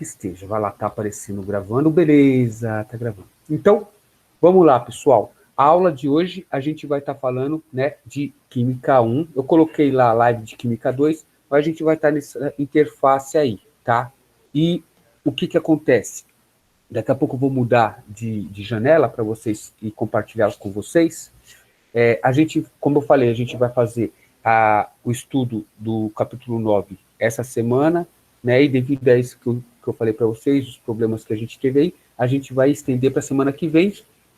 que esteja. Vai lá, tá aparecendo gravando, beleza, tá gravando. Então, vamos lá, pessoal. A aula de hoje a gente vai estar falando, né, de Química 1. Eu coloquei lá a live de Química 2, mas a gente vai estar nessa interface aí, tá? E o que acontece? Daqui a pouco eu vou mudar de janela para vocês e compartilhar com vocês. A gente, como eu falei, a gente vai fazer o estudo do capítulo 9 essa semana, né? E devido a isso que eu falei para vocês, os problemas que a gente teve aí, a gente vai estender para a semana que vem,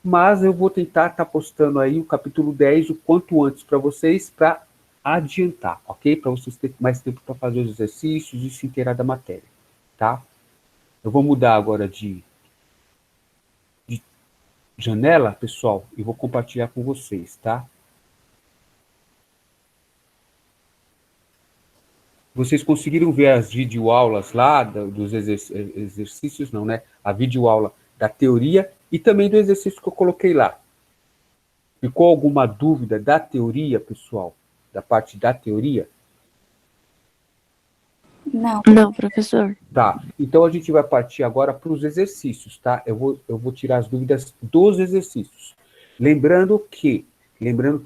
mas eu vou tentar estar postando aí o capítulo 10 o quanto antes para vocês, para adiantar, ok? Para vocês terem mais tempo para fazer os exercícios e se inteirar da matéria, tá? Eu vou mudar agora de janela, pessoal, e vou compartilhar com vocês, tá? Vocês conseguiram ver as videoaulas lá, dos exercícios, não, né? A videoaula da teoria e também do exercício que eu coloquei lá. Ficou alguma dúvida da teoria, pessoal? Da parte da teoria? Não. Não, professor. Tá, então a gente vai partir agora para os exercícios, tá? Eu vou tirar as dúvidas dos exercícios. Lembrando que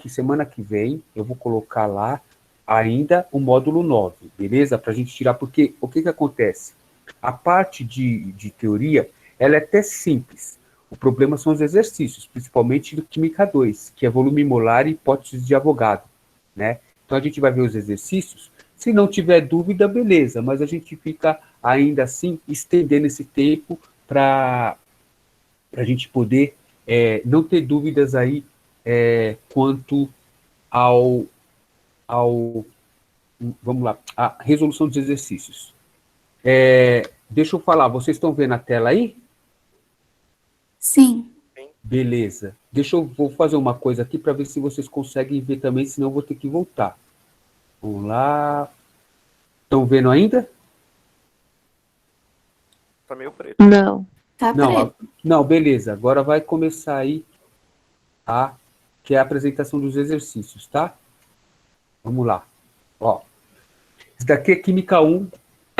semana que vem eu vou colocar lá ainda o módulo 9, beleza? Para a gente tirar, porque o que acontece? A parte de teoria, ela é até simples. O problema são os exercícios, principalmente do Química 2, que é volume molar e hipóteses de Avogadro, né? Então a gente vai ver os exercícios. Se não tiver dúvida, beleza, mas a gente fica ainda assim estendendo esse tempo para a gente poder não ter dúvidas aí quanto vamos lá, a resolução dos exercícios. Deixa eu falar, vocês estão vendo a tela aí? Sim. Beleza. Vou fazer uma coisa aqui para ver se vocês conseguem ver também, senão eu vou ter que voltar. Vamos lá. Estão vendo ainda? Tá meio preto. Não. Tá preto. Não, beleza. Agora vai começar aí que é a apresentação dos exercícios, tá? Vamos lá. Ó, isso daqui é Química 1,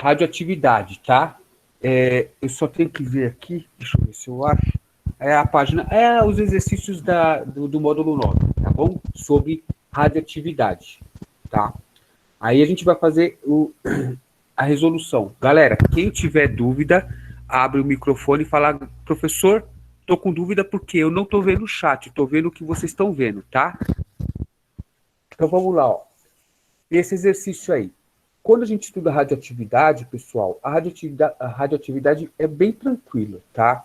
radioatividade, tá? Eu só tenho que ver aqui, deixa eu ver se eu acho. A página, os exercícios do módulo 9, tá bom? Sobre radioatividade, tá? Aí a gente vai fazer a resolução. Galera, quem tiver dúvida, abre o microfone e fala, professor, estou com dúvida porque eu não estou vendo o chat, estou vendo o que vocês estão vendo, tá? Então vamos lá, ó. Esse exercício aí. Quando a gente estuda radioatividade, pessoal, a radioatividade é bem tranquila, tá?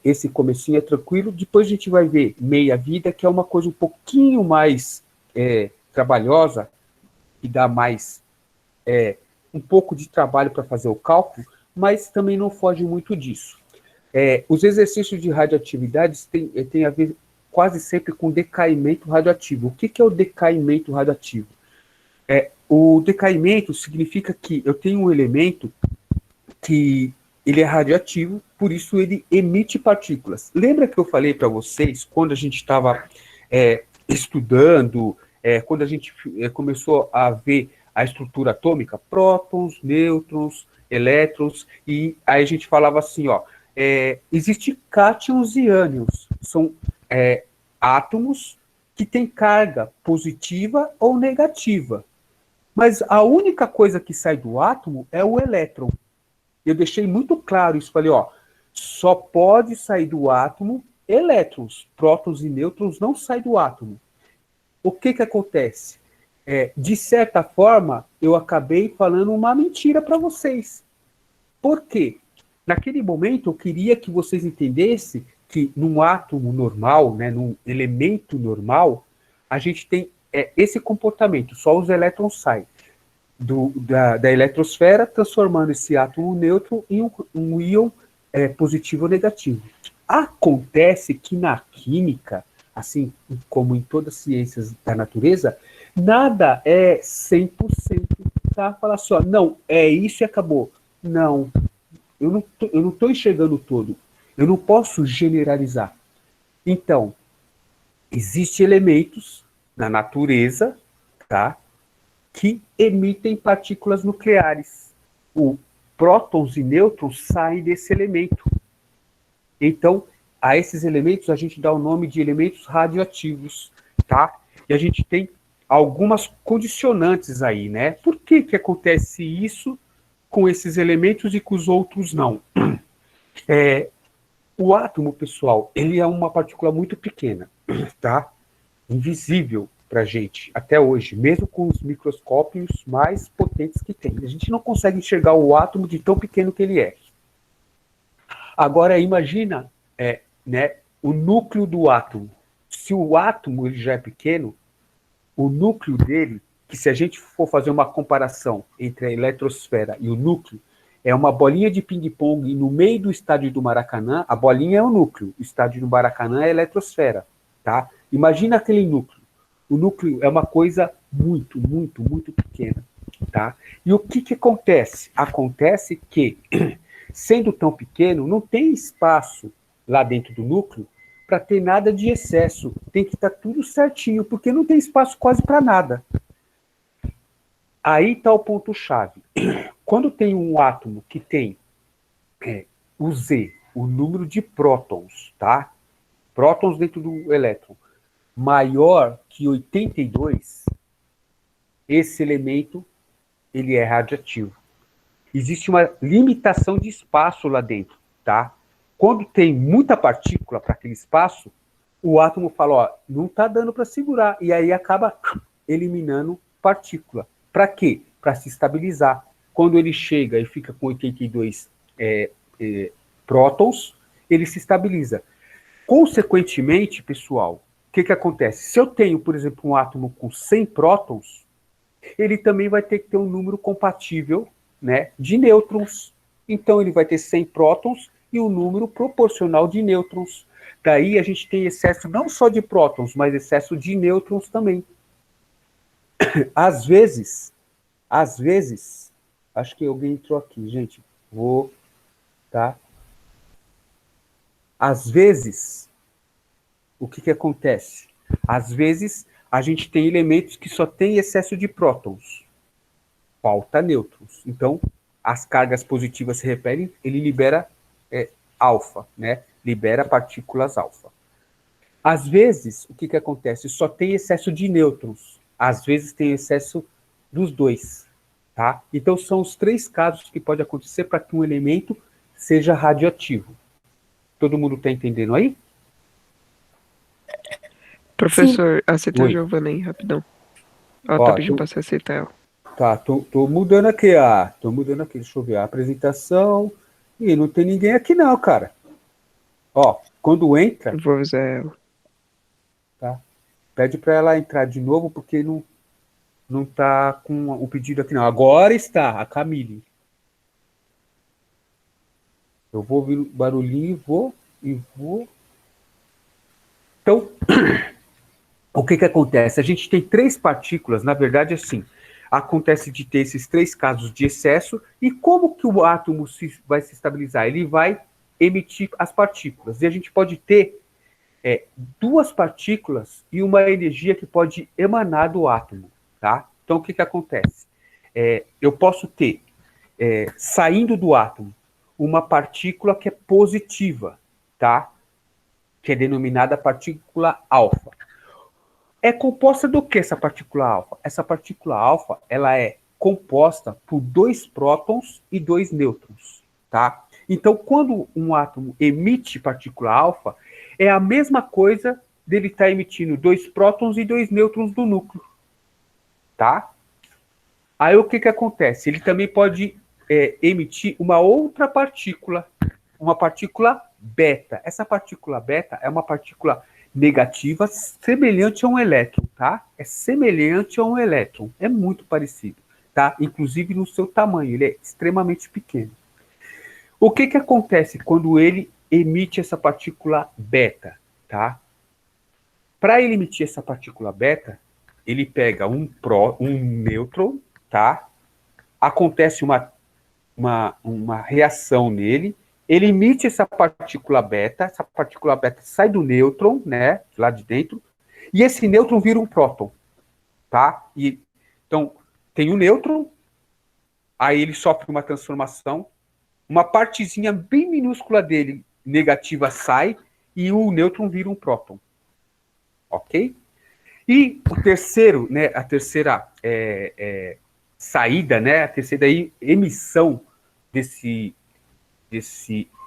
Esse comecinho é tranquilo, depois a gente vai ver meia-vida, que é uma coisa um pouquinho mais trabalhosa, e dá mais um pouco de trabalho para fazer o cálculo, mas também não foge muito disso. Os exercícios de radioatividade têm a ver quase sempre com decaimento radioativo. O que é o decaimento radioativo? O decaimento significa que eu tenho um elemento que ele é radioativo, por isso ele emite partículas. Lembra que eu falei para vocês, quando a gente estava estudando, quando a gente começou a ver a estrutura atômica, prótons, nêutrons, elétrons, e aí a gente falava assim, ó, existe cátions e ânions, são átomos que têm carga positiva ou negativa, mas a única coisa que sai do átomo é o elétron. Eu deixei muito claro isso, falei, ó, só pode sair do átomo elétrons, prótons e nêutrons não saem do átomo. O que acontece? De certa forma, eu acabei falando uma mentira para vocês. Por quê? Naquele momento, eu queria que vocês entendessem que num átomo normal, né, num elemento normal, a gente tem esse comportamento, só os elétrons saem da eletrosfera, transformando esse átomo neutro em um íon positivo ou negativo. Acontece que na química, assim como em todas as ciências da natureza, nada é 100%, tá? Falar só, não, é isso e acabou. Não, eu não estou enxergando todo. Eu não posso generalizar. Então, existem elementos na natureza, tá, que emitem partículas nucleares. prótons e nêutrons saem desse elemento. Então, a esses elementos a gente dá o nome de elementos radioativos, tá? E a gente tem algumas condicionantes aí, né? Por que que acontece isso com esses elementos e com os outros não? O átomo, pessoal, ele é uma partícula muito pequena, tá? Invisível para a gente, até hoje, mesmo com os microscópios mais potentes que tem. A gente não consegue enxergar o átomo de tão pequeno que ele é. Agora, imagina, né, o núcleo do átomo. Se o átomo ele já é pequeno, o núcleo dele, que se a gente for fazer uma comparação entre a eletrosfera e o núcleo, é uma bolinha de ping-pong e no meio do estádio do Maracanã, a bolinha é o núcleo, o estádio do Maracanã é a eletrosfera, tá? Imagina aquele núcleo. O núcleo é uma coisa muito, muito, muito pequena, tá? E o que que acontece? Acontece que, sendo tão pequeno, não tem espaço lá dentro do núcleo para ter nada de excesso. Tem que estar tudo certinho, porque não tem espaço quase para nada. Aí está o ponto-chave. Quando tem um átomo que tem o Z, o número de prótons, tá? Prótons dentro do elétron, maior que 82, esse elemento ele é radioativo. Existe uma limitação de espaço lá dentro, tá? Quando tem muita partícula para aquele espaço, o átomo fala, ó, não está dando para segurar, e aí acaba eliminando partícula. Para quê? Para se estabilizar. Quando ele chega e fica com 82 prótons, ele se estabiliza. Consequentemente, pessoal, o que acontece? Se eu tenho, por exemplo, um átomo com 100 prótons, ele também vai ter que ter um número compatível, né, de nêutrons. Então, ele vai ter 100 prótons e um número proporcional de nêutrons. Daí, a gente tem excesso não só de prótons, mas excesso de nêutrons também. Às vezes, acho que alguém entrou aqui, gente. Tá? Às vezes, o que acontece? Às vezes, a gente tem elementos que só tem excesso de prótons, falta nêutrons. Então, as cargas positivas se repelem, ele libera alfa, né? Libera partículas alfa. Às vezes, o que acontece? Só tem excesso de nêutrons. Às vezes tem excesso dos dois, tá? Então, são os 3 casos que pode acontecer para que um elemento seja radioativo. Todo mundo está entendendo aí? Professor, aceita a Oi. Giovana aí, rapidão. Ela tá Ó, pedindo pra você aceitar ela. tá, tô mudando aqui, tô mudando aqui, deixa eu ver, a apresentação, e não tem ninguém aqui não, cara. Ó, quando entra, Vou avisar ela. tá, pede para ela entrar de novo, porque não tá com o pedido aqui não. Agora está, a Camille. Eu vou ouvir o barulhinho e vou. Então, o que acontece? A gente tem 3 partículas, na verdade, assim, acontece de ter esses 3 casos de excesso, e como que o átomo vai se estabilizar? Ele vai emitir as partículas, e a gente pode ter 2 partículas e uma energia que pode emanar do átomo, tá? Então, o que acontece? Eu posso ter, saindo do átomo, uma partícula que é positiva, tá? Que é denominada partícula alfa. É composta do que essa partícula alfa? Essa partícula alfa, ela é composta por 2 prótons e 2 nêutrons, tá? Então, quando um átomo emite partícula alfa, é a mesma coisa dele estar emitindo 2 prótons e 2 nêutrons do núcleo, tá? Aí o que acontece? Ele também pode emitir uma outra partícula, uma partícula beta. Essa partícula beta é uma partícula negativa semelhante a um elétron, tá? É semelhante a um elétron, é muito parecido, tá? Inclusive no seu tamanho, ele é extremamente pequeno. O que acontece quando ele emite essa partícula beta, tá? Para ele emitir essa partícula beta, ele pega um nêutron, tá? Acontece uma reação nele, ele emite essa partícula beta sai do nêutron, né, lá de dentro, e esse nêutron vira um próton, tá? Então, tem um nêutron, aí ele sofre uma transformação, uma partezinha bem minúscula dele, negativa, sai, e o nêutron vira um próton. Ok? E o terceiro, né, a terceira saída, né, a terceira emissão desse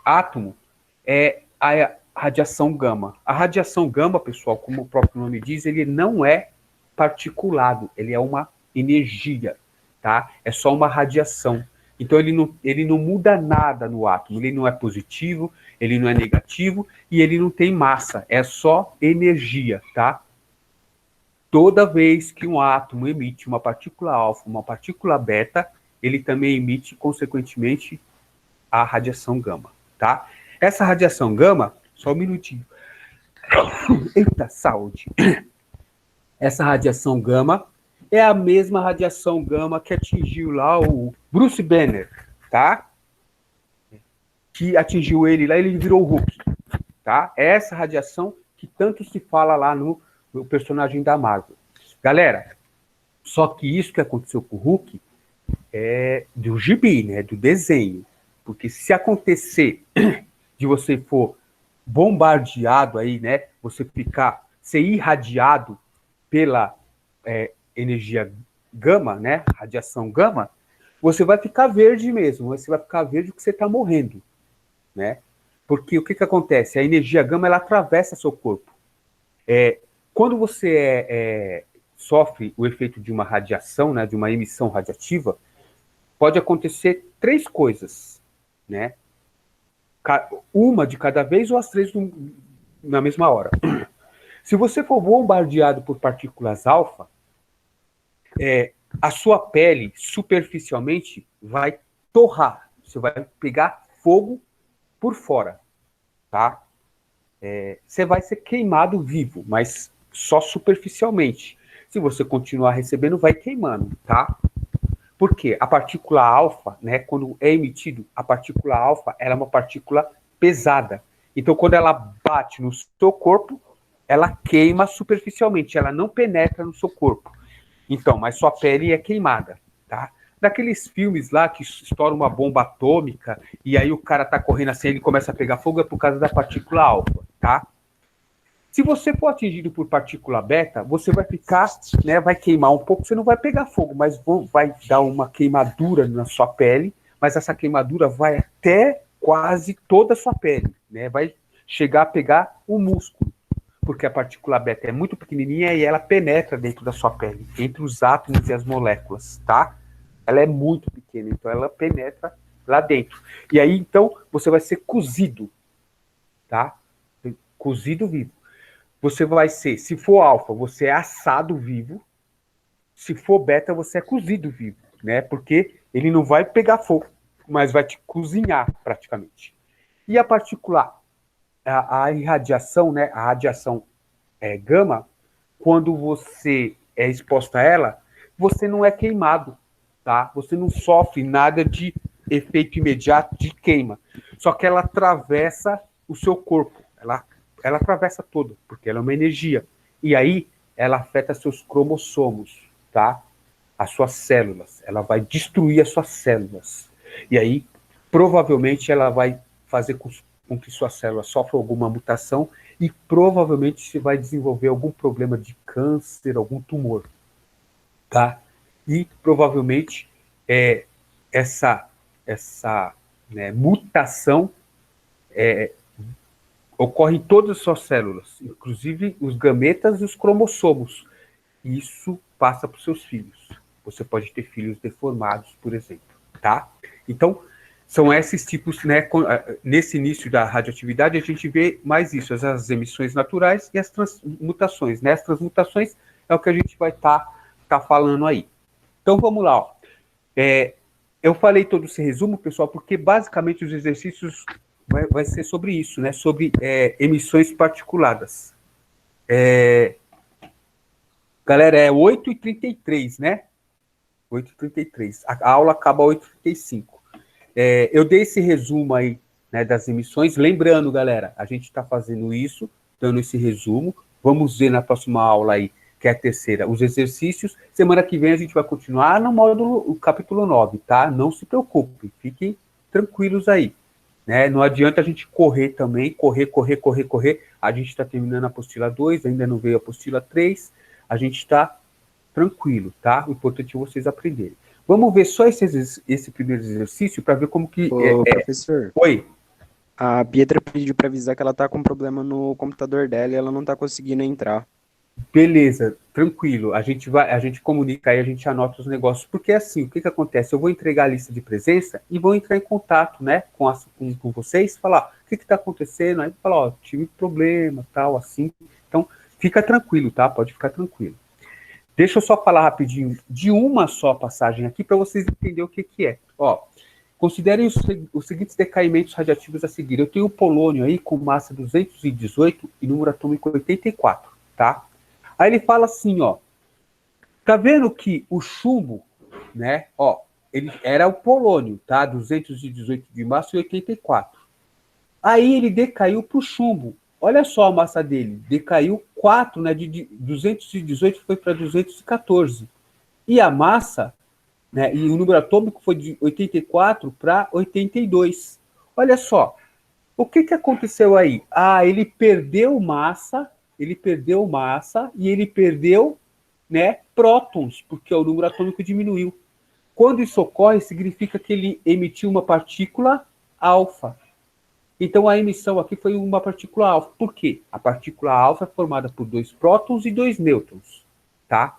átomo é a radiação gama. A radiação gama, pessoal, como o próprio nome diz, ele não é particulado, ele é uma energia, tá? É só uma radiação. Então ele não muda nada no átomo, ele não é positivo, ele não é negativo e ele não tem massa, é só energia, tá? Toda vez que um átomo emite uma partícula alfa, uma partícula beta, ele também emite, consequentemente, a radiação gama, tá? Essa radiação gama, só um minutinho. Eita, saúde. Essa radiação gama é a mesma radiação gama que atingiu lá o Bruce Banner, tá? Que atingiu ele lá, ele virou o Hulk, tá? É essa radiação que tanto se fala lá no personagem da Marvel. Galera, só que isso que aconteceu com o Hulk é do gibi, né? Do desenho. Porque se acontecer de você for bombardeado aí, né? Você ser irradiado pela energia gama, né? Radiação gama, você vai ficar verde mesmo. Você vai ficar verde porque você está morrendo, né? Porque o que acontece? A energia gama, ela atravessa seu corpo. Quando você sofre o efeito de uma radiação, né? De uma emissão radiativa, pode acontecer 3 coisas, né? Uma de cada vez ou as 3 na mesma hora. Se você for bombardeado por partículas alfa, a sua pele, superficialmente, vai torrar. Você vai pegar fogo por fora, tá? Você vai ser queimado vivo, mas só superficialmente. Se você continuar recebendo, vai queimando, tá? Por quê? A partícula alfa, né, quando é emitido, a partícula alfa, ela é uma partícula pesada. Então, quando ela bate no seu corpo, ela queima superficialmente, ela não penetra no seu corpo. Então, mas sua pele é queimada, tá? Daqueles filmes lá que estoura uma bomba atômica e aí o cara tá correndo assim, ele começa a pegar fogo, é por causa da partícula alfa, tá? Se você for atingido por partícula beta, você vai ficar, né, vai queimar um pouco, você não vai pegar fogo, mas vai dar uma queimadura na sua pele, mas essa queimadura vai até quase toda a sua pele, né? Vai chegar a pegar o músculo, porque a partícula beta é muito pequenininha e ela penetra dentro da sua pele, entre os átomos e as moléculas, tá? Ela é muito pequena, então ela penetra lá dentro. E aí, então, você vai ser cozido, tá? Cozido vivo. Você vai ser, se for alfa, você é assado vivo. Se for beta, você é cozido vivo, né? Porque ele não vai pegar fogo, mas vai te cozinhar praticamente. E a particular, a irradiação, né? A radiação gama, quando você é exposto a ela, você não é queimado, tá? Você não sofre nada de efeito imediato de queima. Só que ela atravessa o seu corpo. Ela atravessa todo, porque ela é uma energia. E aí, ela afeta seus cromossomos, tá? As suas células. Ela vai destruir as suas células. E aí, provavelmente, ela vai fazer com que suas células sofram alguma mutação e provavelmente você vai desenvolver algum problema de câncer, algum tumor, tá? E provavelmente essa mutação ocorre em todas as suas células, inclusive os gametas e os cromossomos. Isso passa para os seus filhos. Você pode ter filhos deformados, por exemplo, tá? Então, são esses tipos, né? Nesse início da radioatividade, a gente vê mais isso, as emissões naturais e as transmutações, né? As transmutações é o que a gente vai tá falando aí. Então, vamos lá, ó. Eu falei todo esse resumo, pessoal, porque basicamente os exercícios vai ser sobre isso, né? Sobre emissões particuladas. Galera, é 8h33, né? 8h33. A aula acaba às 8h35. Eu dei esse resumo aí, né, das emissões. Lembrando, galera, a gente está fazendo isso, dando esse resumo. Vamos ver na próxima aula aí, que é a terceira, os exercícios. Semana que vem a gente vai continuar no módulo, o capítulo 9, tá? Não se preocupe, fiquem tranquilos aí. Né? Não adianta a gente correr também, correr. A gente está terminando a apostila 2, ainda não veio a apostila 3. A gente está tranquilo, tá? O importante é vocês aprenderem. Vamos ver só esse primeiro exercício para ver como que... Ô, professor, Oi. a Pietra pediu para avisar que ela tá com problema no computador dela e ela não tá conseguindo entrar. Beleza, tranquilo. A gente comunica aí, a gente anota os negócios. Porque assim, o que que acontece? Eu vou entregar a lista de presença e vou entrar em contato, né, com vocês, falar o que que tá acontecendo, aí falar, ó, tive problema, tal, assim. Então, fica tranquilo, tá? Pode ficar tranquilo. Deixa eu só falar rapidinho de uma só passagem aqui para vocês entenderem o que que é. Ó, considerem os seguintes decaimentos radiativos a seguir. Eu tenho o polônio aí com massa 218 e número atômico 84, tá? Aí ele fala assim, ó, tá vendo que o chumbo, né, ó, ele era o polônio, tá? 218 de massa e 84. Aí ele decaiu para o chumbo. Olha só a massa dele, decaiu 4, né, de 218 foi para 214. E a massa, né, e o número atômico foi de 84 para 82. Olha só, o que que aconteceu aí? Ah, ele perdeu massa e ele perdeu, né, prótons, porque o número atômico diminuiu. Quando isso ocorre, significa que ele emitiu uma partícula alfa. Então a emissão aqui foi uma partícula alfa. Por quê? A partícula alfa é formada por 2 prótons e 2 nêutrons, tá?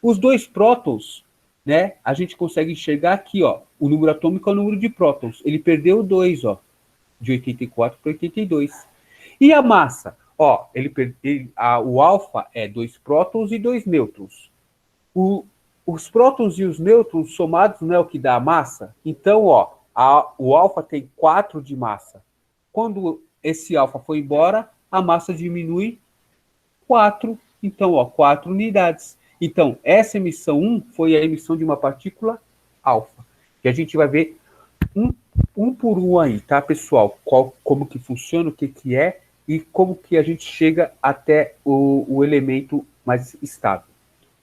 Os 2 prótons, né, a gente consegue enxergar aqui, ó, o número atômico é o número de prótons. Ele perdeu 2, ó, de 84 para 82. E a massa? Ó, o alfa é 2 prótons e 2 nêutrons. Os prótons e os nêutrons somados não é o que dá a massa? Então, ó, o alfa tem 4 de massa. Quando esse alfa foi embora, a massa diminui 4. Então, ó, 4 unidades. Então, essa emissão 1 foi a emissão de uma partícula alfa. Que a gente vai ver um por um aí, tá, pessoal? Como que funciona, o que que é e como que a gente chega até o elemento mais estável.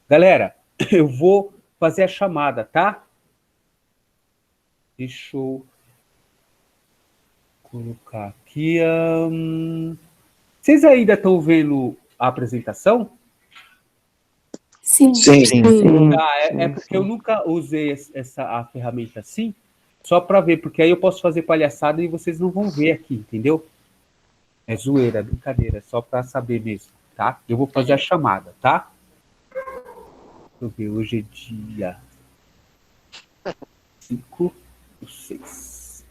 Galera, eu vou fazer a chamada, tá? Deixa eu colocar aqui. Vocês ainda estão vendo a apresentação? Sim. É porque eu nunca usei a ferramenta assim, só para ver, porque aí eu posso fazer palhaçada e vocês não vão ver aqui, entendeu? É zoeira, brincadeira, só para saber mesmo, tá? Eu vou fazer a chamada, tá? Deixa eu ver, hoje é dia 5/6.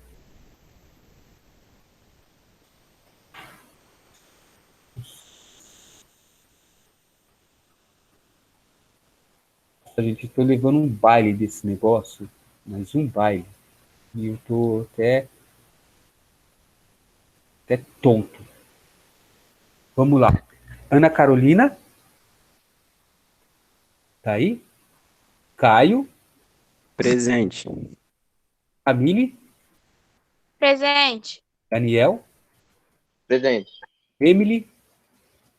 A gente está levando um baile desse negócio, mas um baile. E eu tô até tonto. Vamos lá. Ana Carolina? Tá aí? Caio? Presente. Camille? Presente. Daniel? Presente. Emily?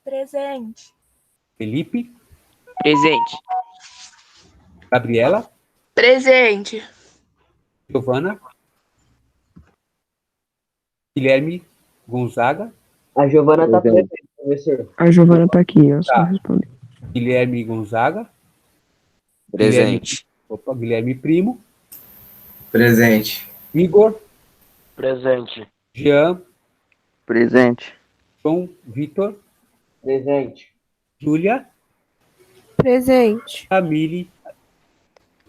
Presente. Felipe? Presente. Gabriela? Presente. Giovana? Guilherme Gonzaga? A Giovana tá Presente. presente, professor. A Giovana tá aqui, ó, só Tá. responder. Guilherme Gonzaga? Presente. Guilherme Primo? Presente. Igor? Presente. Jean? Presente. João Vitor? Presente. Júlia? Presente. Camille?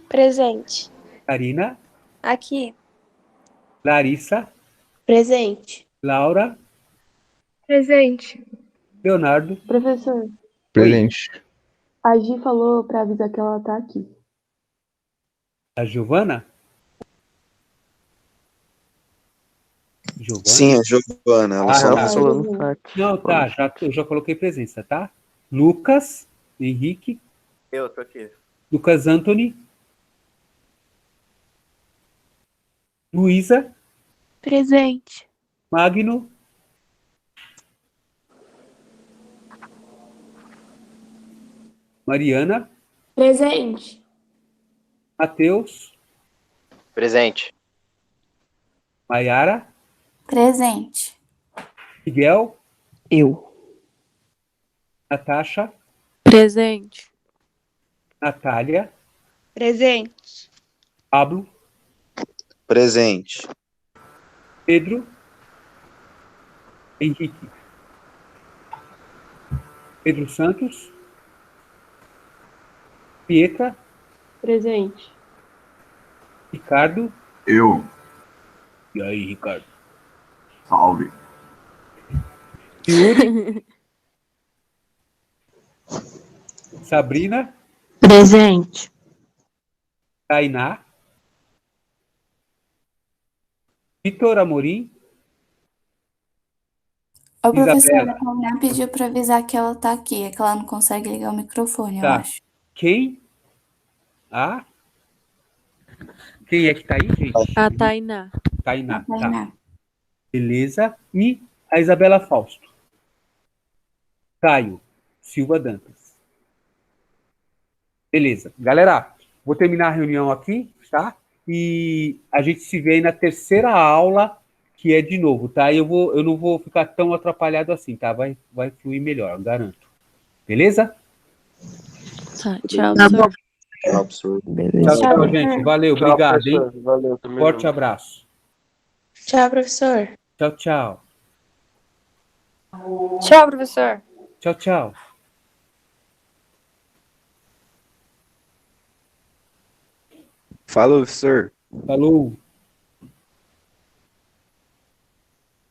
Presente. Karina? Aqui. Larissa? Presente. Laura? Presente. Leonardo? Professor, Presente. a Gi falou pra avisar que ela tá aqui. A Giovana? Giovana? Sim, a Giovana. Ela só tá. Falou no chat. Não, tá, eu já coloquei presença, tá? Lucas, Henrique, Eu tô aqui. Lucas Anthony, Luísa, Presente. Magno, Mariana, Presente. Matheus, Presente. Maiara, Presente. Miguel, Eu. Natasha, Presente. Natália, Presente. Pablo, Presente. Pedro, Henrique, Pedro Santos, Pietra, Presente. Ricardo. Eu. E aí, Ricardo? Salve. Yuri, Sabrina, Presente. Tainá, Vitor Amorim, Ô, professora, Isabela. a Tainá pediu pra avisar que ela tá aqui. É que ela não consegue ligar o microfone, eu Tá. acho. Quem? Quem é que tá aí, gente? A Tainá. Tainá. Tá. Tainá. Beleza. E a Isabela Fausto. Caio Silva Dantas. Beleza. Galera, vou terminar a reunião aqui, tá? E a gente se vê aí na terceira aula, que é de novo, tá? Eu não vou ficar tão atrapalhado assim, tá? Vai fluir melhor, eu garanto. Beleza? Tá, tchau, Tá professor. Absurdo. Beleza. Tchau, gente. Valeu, obrigado, hein? professor. Valeu, tamo Forte junto. abraço. Tchau, professor. Tchau, tchau. Tchau, professor. Tchau, tchau. Falou, professor. Falou.